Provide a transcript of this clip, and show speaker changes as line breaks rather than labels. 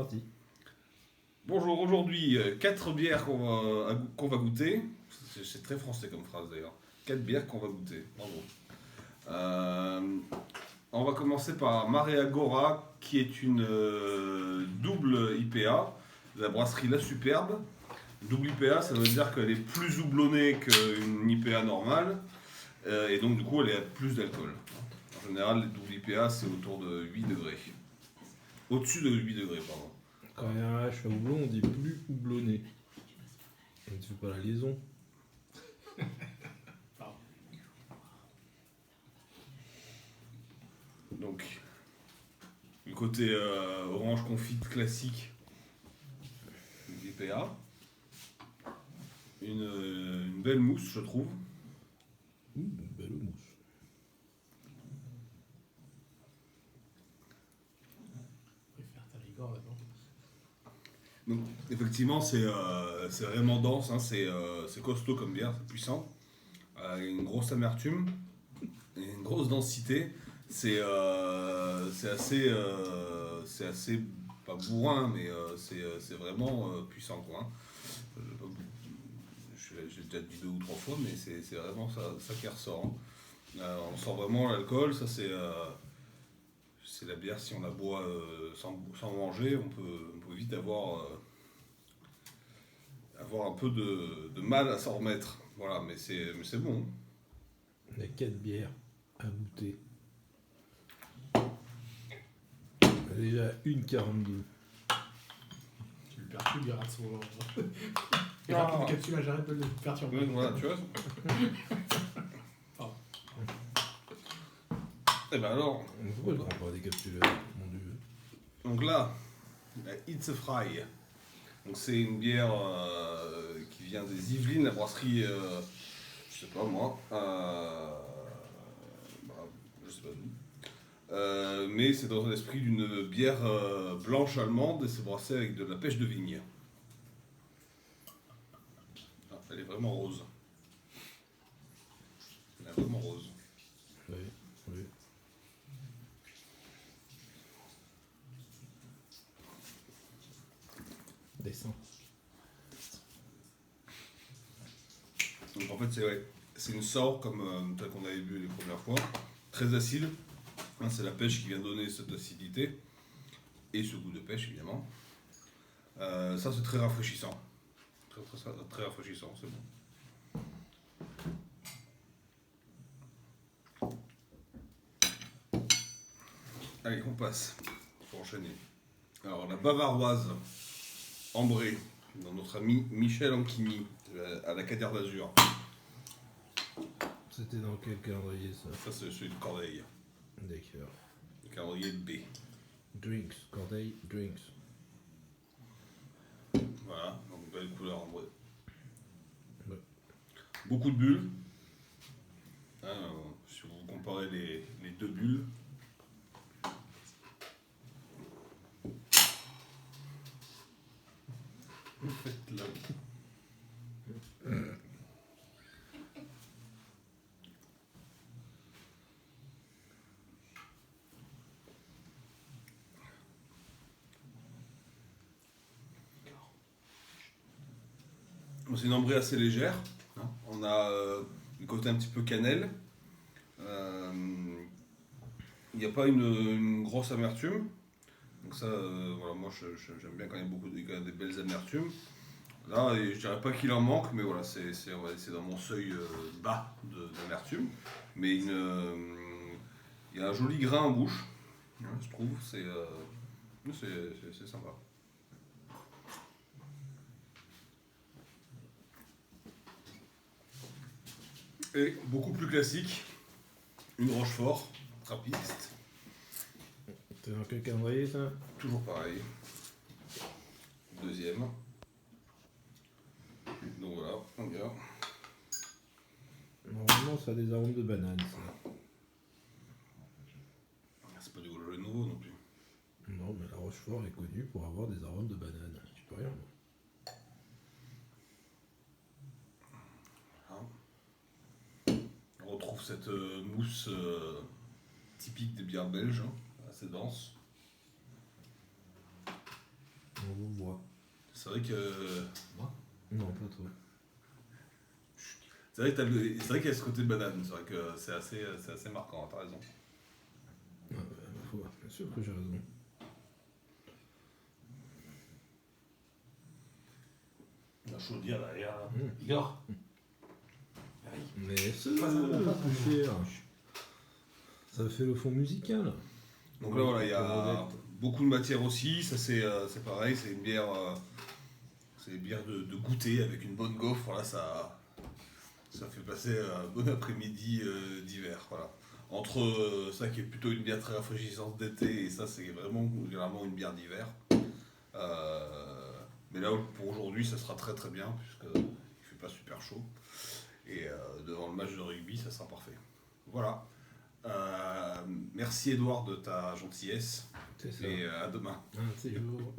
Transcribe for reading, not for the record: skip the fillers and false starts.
Parti.
Bonjour, aujourd'hui, 4 bières qu'on va goûter. C'est très français comme phrase d'ailleurs. 4 bières qu'on va goûter. Bravo. Euh, on va commencer par Marea Gora, qui est une double IPA de la brasserie La Superbe. Double IPA, ça veut dire qu'elle est plus houblonnée qu'une IPA normale. Et donc, du coup, elle a plus d'alcool. En général, les doubles IPA, c'est autour de 8 degrés. Au-dessus de 8 degrés, pardon.
Quand il y a un H à houblon, on dit plus houblonné. On ne fait pas la liaison.
Donc, le côté orange confite classique du IPA. Une belle mousse, je trouve.
Belle mousse.
Préfère ta rigueur là-dedans.
Donc, effectivement, c'est vraiment dense, hein, c'est costaud comme bière, c'est puissant. Une grosse amertume, et une grosse densité. C'est assez, pas bourrin, mais c'est vraiment puissant, quoi. Hein. J'ai déjà dit 2 ou 3 fois, mais c'est vraiment ça qui ressort. Hein. On sent vraiment l'alcool, ça c'est la bière, si on la boit sans manger, on peut vite avoir un peu de mal à s'en remettre. Voilà, mais c'est bon.
Il y a 4 bières à goûter. Déjà 1,42.
Tu le perturbes, il rate son. Il rate le capsule, j'arrête de le perturber.
Ouais, voilà, tu vois.
Pardon.
Et ben alors,
Pourquoi je ne prends pas des capsules, mon dieu?
donc là, la It's a Fry. Donc c'est une bière qui vient des Yvelines, la brasserie, je sais pas moi, je sais pas d'où. Mais c'est dans l'esprit d'une bière blanche allemande et c'est brassé avec de la pêche de vigne. Ah, elle est vraiment rose. Elle est vraiment rose.
Oui, oui. Descends.
Donc en fait c'est une sour comme telle qu'on avait bu les premières fois, très acide. Hein, c'est la pêche qui vient donner cette acidité et ce goût de pêche évidemment. Ça c'est très rafraîchissant. Très rafraîchissant, c'est bon. Allez, on passe. Pour enchaîner. Alors, la bavaroise ambrée, dans notre ami Michel Anquini, à la Cadière d'Azur.
C'était dans quel calendrier ça?
Ça, c'est celui de Corbeil,
D'accord.
le calendrier de B.
Drinks, Corday, drinks.
Voilà, donc belle couleur ambrée.
Ouais.
Beaucoup de bulles. Hein, si vous comparez les deux bulles. Faites là. C'est une ambrée assez légère. Hein. On a le côté un petit peu cannelle. Il n'y a pas une grosse amertume. Donc ça, voilà, moi j'aime bien quand il y a quand il y a des belles amertumes. Là, je dirais pas qu'il en manque, mais voilà, c'est dans mon seuil bas d'amertume. Mais il y a un joli grain en bouche, hein, je trouve. C'est sympa. Et beaucoup plus classique, une Rochefort, trappiste.
T'es dans quel calendrier ça?
Toujours pareil. Deuxième. Donc voilà, on y va.
Normalement ça a des arômes de banane ça.
C'est pas du Gaulois nouveau non plus.
Non mais la Rochefort est connue pour avoir des arômes de banane. Je peux rien.
On retrouve cette mousse typique des bières belges, hein, assez dense.
on vous voit.
C'est vrai que.
Non, pas toi.
C'est vrai qu'il y a ce côté banane, c'est vrai que c'est assez marquant, t'as raison.
Bien sûr que j'ai raison.
La chaudière derrière.
Igor.
Mais c'est plus cher. Ça fait le fond musical.
Donc là, voilà, il y a beaucoup de matière aussi. Ça, c'est pareil, c'est une bière, de goûter avec une bonne gaufre. Voilà, ça fait passer un bon après-midi d'hiver. Voilà. Entre ça qui est plutôt une bière très rafraîchissante d'été et ça, c'est vraiment généralement une bière d'hiver. Mais là, pour aujourd'hui, ça sera très très bien puisqu'il ne fait pas super chaud. Et devant le match de rugby, ça sera parfait. Voilà. Merci Edouard de ta gentillesse
C'est ça.
et à demain.
Un de ces jours.